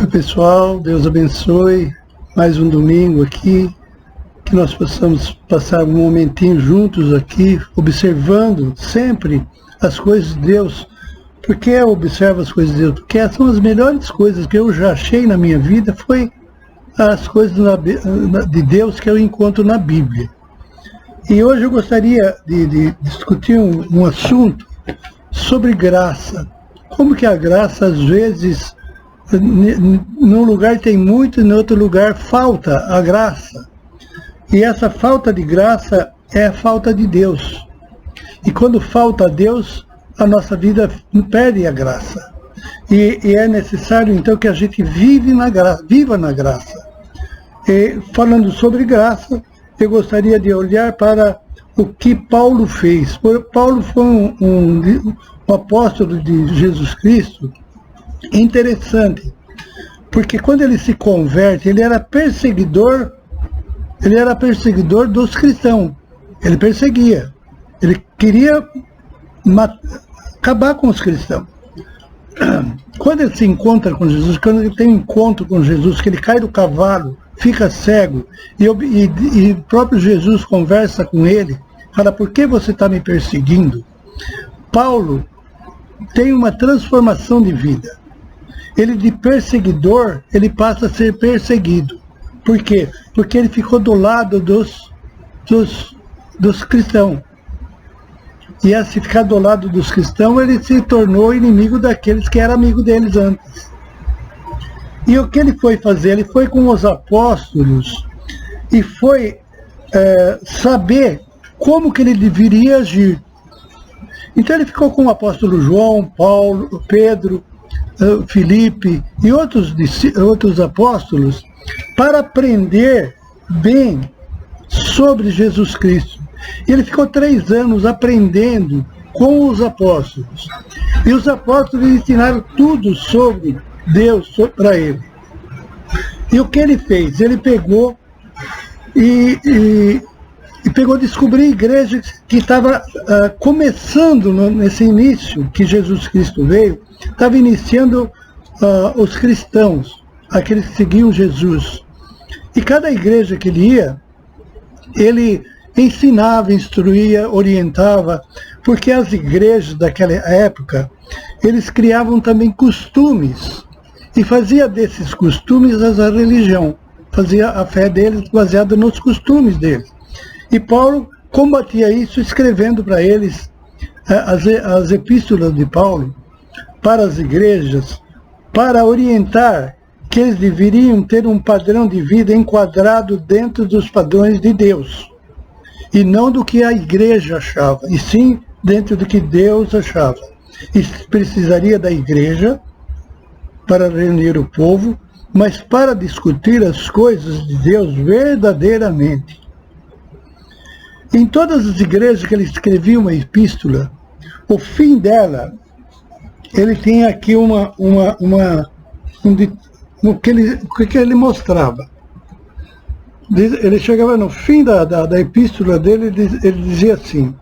Oi pessoal, Deus abençoe, mais um domingo aqui, que nós possamos passar um momentinho juntos aqui, observando sempre as coisas de Deus. Por que eu observo as coisas de Deus? Porque são as melhores coisas que eu já achei na minha vida, foi as coisas de Deus que eu encontro na Bíblia. E hoje eu gostaria de discutir um assunto sobre graça. Como que a graça, às vezes, num lugar tem muito e em outro lugar falta a graça. E essa falta de graça é a falta de Deus. E quando falta Deus, a nossa vida perde a graça. E é necessário, então, que a gente viva na graça. E, falando sobre graça, eu gostaria de olhar para o que Paulo fez. Paulo foi um apóstolo de Jesus Cristo interessante, porque quando ele se converte, ele era perseguidor dos cristãos. Ele perseguia, ele queria acabar com os cristãos. Quando ele se encontra com Jesus, quando ele tem um encontro com Jesus, que ele cai do cavalo, fica cego, e o próprio Jesus conversa com ele, fala: por que você está me perseguindo? Paulo tem uma transformação de vida. Ele, de perseguidor, ele passa a ser perseguido. Por quê? Porque ele ficou do lado dos cristãos. E a se ficar do lado dos cristãos, ele se tornou inimigo daqueles que eram amigos deles antes. E o que ele foi fazer? Ele foi com os apóstolos e foi saber como que ele deveria agir. Então ele ficou com o apóstolo João, Paulo, Pedro, Filipe e outros apóstolos para aprender bem sobre Jesus Cristo. E ele ficou 3 anos aprendendo com os apóstolos. E os apóstolos ensinaram tudo sobre Deus para ele. E o que ele fez? Ele pegou e descobriu a igreja que estava começando nesse início que Jesus Cristo veio, estava iniciando os cristãos, aqueles que seguiam Jesus. E cada igreja que ele ia, ele ensinava, instruía, orientava, porque as igrejas daquela época, eles criavam também costumes, e fazia desses costumes a religião, fazia a fé deles baseada nos costumes deles. E Paulo combatia isso escrevendo para eles as epístolas de Paulo para as igrejas, para orientar que eles deveriam ter um padrão de vida enquadrado dentro dos padrões de Deus, e não do que a igreja achava, e sim dentro do que Deus achava. E precisaria da igreja para reunir o povo, mas para discutir as coisas de Deus verdadeiramente. Em todas as igrejas que ele escrevia uma epístola, o fim dela, ele tem aqui o que ele mostrava. Ele chegava no fim da epístola dele, ele dizia assim: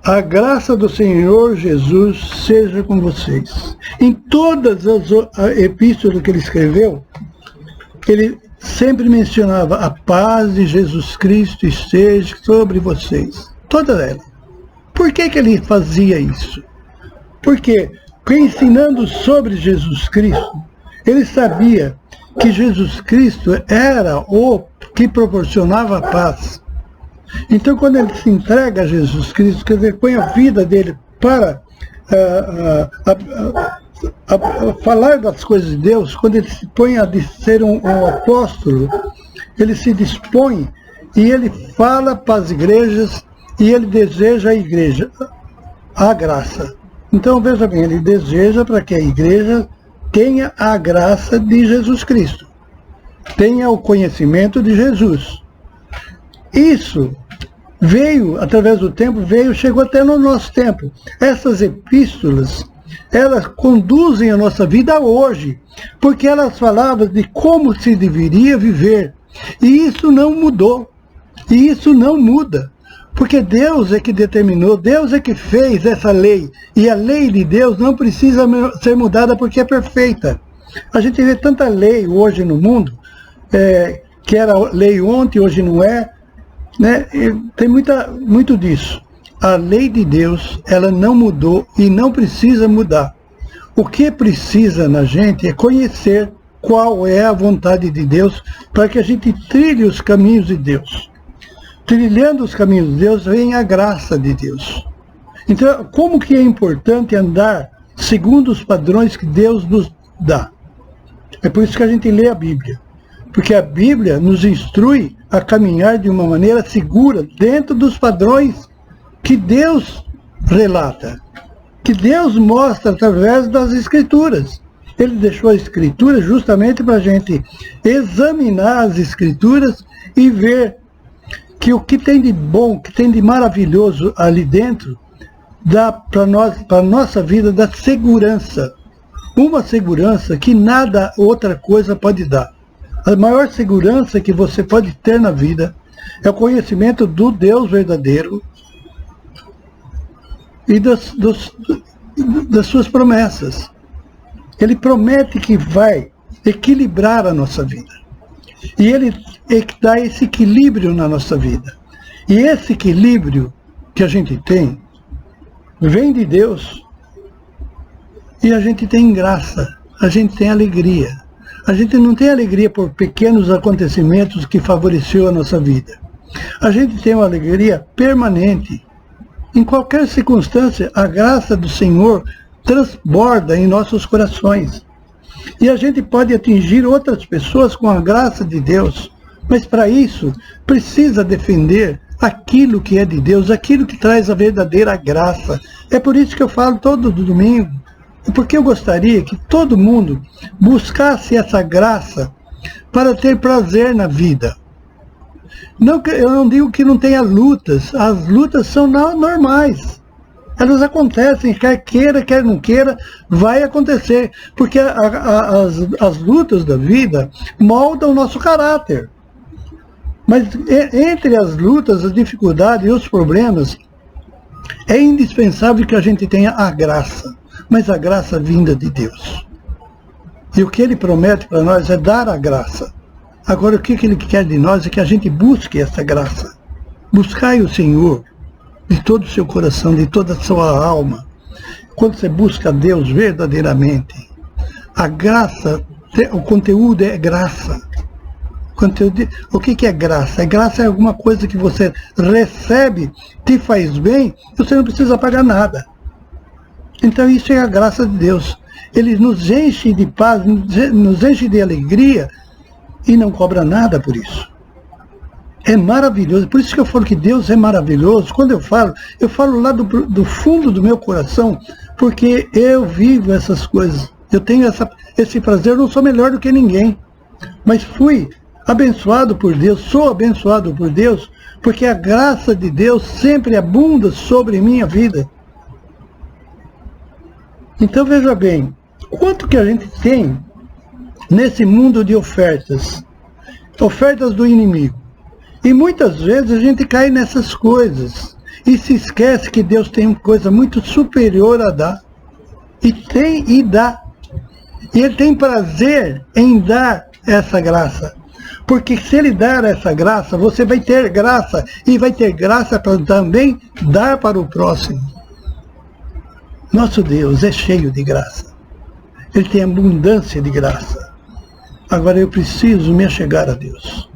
a graça do Senhor Jesus seja com vocês. Em todas as epístolas que ele escreveu, ele sempre mencionava: a paz de Jesus Cristo esteja sobre vocês. Todas elas. Por que ele fazia isso? Porque, ensinando sobre Jesus Cristo, ele sabia que Jesus Cristo era o que proporcionava a paz. Então, quando ele se entrega a Jesus Cristo, quer dizer, põe a vida dele para falar das coisas de Deus, quando ele se põe a ser um apóstolo, ele se dispõe e ele fala para as igrejas e ele deseja a igreja, a graça. Então, veja bem, ele deseja para que a igreja tenha a graça de Jesus Cristo, tenha o conhecimento de Jesus. Isso veio, através do tempo, chegou até no nosso tempo. Essas epístolas, elas conduzem a nossa vida hoje, porque elas falavam de como se deveria viver. E isso não mudou. E isso não muda. Porque Deus é que determinou, Deus é que fez essa lei. E a lei de Deus não precisa ser mudada porque é perfeita. A gente vê tanta lei hoje no mundo, que era lei ontem, hoje não é, né? E tem muito disso. A lei de Deus, ela não mudou e não precisa mudar. O que precisa na gente é conhecer qual é a vontade de Deus, para que a gente trilhe os caminhos de Deus. Trilhando os caminhos de Deus, vem a graça de Deus. Então, como que é importante andar segundo os padrões que Deus nos dá? É por isso que a gente lê a Bíblia. Porque a Bíblia nos instrui a caminhar de uma maneira segura, dentro dos padrões que Deus relata, que Deus mostra através das Escrituras. Ele deixou a Escritura justamente para a gente examinar as Escrituras e ver que o que tem de bom, que tem de maravilhoso ali dentro, dá para a nossa vida, dá segurança. Uma segurança que nada outra coisa pode dar. A maior segurança que você pode ter na vida é o conhecimento do Deus verdadeiro e das suas promessas. Ele promete que vai equilibrar a nossa vida. E Ele dá esse equilíbrio na nossa vida. E esse equilíbrio que a gente tem, vem de Deus. E a gente tem graça, a gente tem alegria. A gente não tem alegria por pequenos acontecimentos que favoreceu a nossa vida. A gente tem uma alegria permanente. Em qualquer circunstância, a graça do Senhor transborda em nossos corações. E a gente pode atingir outras pessoas com a graça de Deus. Mas para isso, precisa defender aquilo que é de Deus, aquilo que traz a verdadeira graça. É por isso que eu falo todo domingo, porque eu gostaria que todo mundo buscasse essa graça para ter prazer na vida. Não, eu não digo que não tenha lutas, as lutas são normais. Elas acontecem, quer queira, quer não queira, vai acontecer. Porque as lutas da vida moldam o nosso caráter. Mas entre as lutas, as dificuldades e os problemas, é indispensável que a gente tenha a graça. Mas a graça vinda de Deus. E o que Ele promete para nós é dar a graça. Agora, o que Ele quer de nós é que a gente busque essa graça. Buscai o Senhor de todo o seu coração, de toda a sua alma. Quando você busca Deus verdadeiramente, a graça, o conteúdo é graça. O que é graça? Graça é alguma coisa que você recebe, te faz bem, e você não precisa pagar nada. Então isso é a graça de Deus. Ele nos enche de paz, nos enche de alegria e não cobra nada por isso. É maravilhoso. Por isso que eu falo que Deus é maravilhoso. Quando eu falo lá do fundo do meu coração, porque eu vivo essas coisas. Eu tenho esse prazer, eu não sou melhor do que ninguém. Mas fui abençoado por Deus, sou abençoado por Deus, porque a graça de Deus sempre abunda sobre minha vida. Então veja bem, quanto que a gente tem nesse mundo de ofertas do inimigo. E muitas vezes a gente cai nessas coisas e se esquece que Deus tem uma coisa muito superior a dar. E dá. E Ele tem prazer em dar essa graça. Porque se Ele dar essa graça, você vai ter graça. E vai ter graça para também dar para o próximo. Nosso Deus é cheio de graça. Ele tem abundância de graça. Agora eu preciso me achegar a Deus.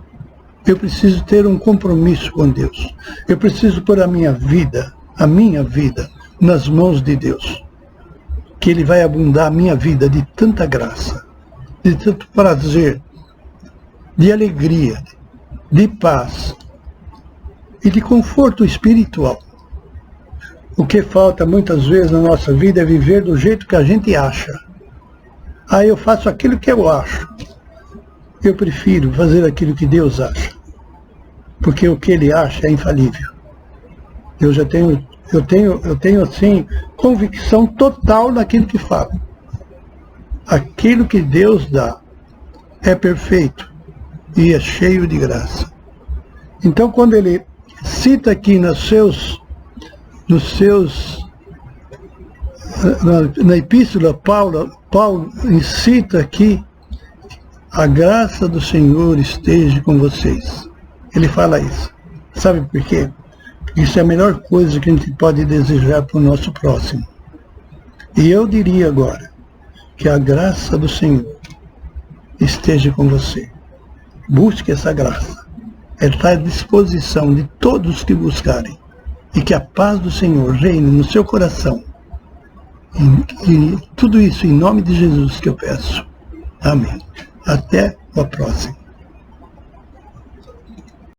Eu preciso ter um compromisso com Deus. Eu preciso pôr a minha vida, nas mãos de Deus. Que Ele vai abundar a minha vida de tanta graça, de tanto prazer, de alegria, de paz e de conforto espiritual. O que falta muitas vezes na nossa vida é viver do jeito que a gente acha. Ah, eu faço aquilo que eu acho. Eu prefiro fazer aquilo que Deus acha. Porque o que Ele acha é infalível. Eu tenho assim, convicção total naquilo que falo. Aquilo que Deus dá é perfeito e é cheio de graça. Então, quando Ele cita aqui nos seus na epístola, Paulo incita aqui: a graça do Senhor esteja com vocês. Ele fala isso. Sabe por quê? Porque isso é a melhor coisa que a gente pode desejar para o nosso próximo. E eu diria agora que a graça do Senhor esteja com você. Busque essa graça. Ela está à disposição de todos que buscarem. E que a paz do Senhor reine no seu coração. E tudo isso em nome de Jesus que eu peço. Amém. Até a próxima.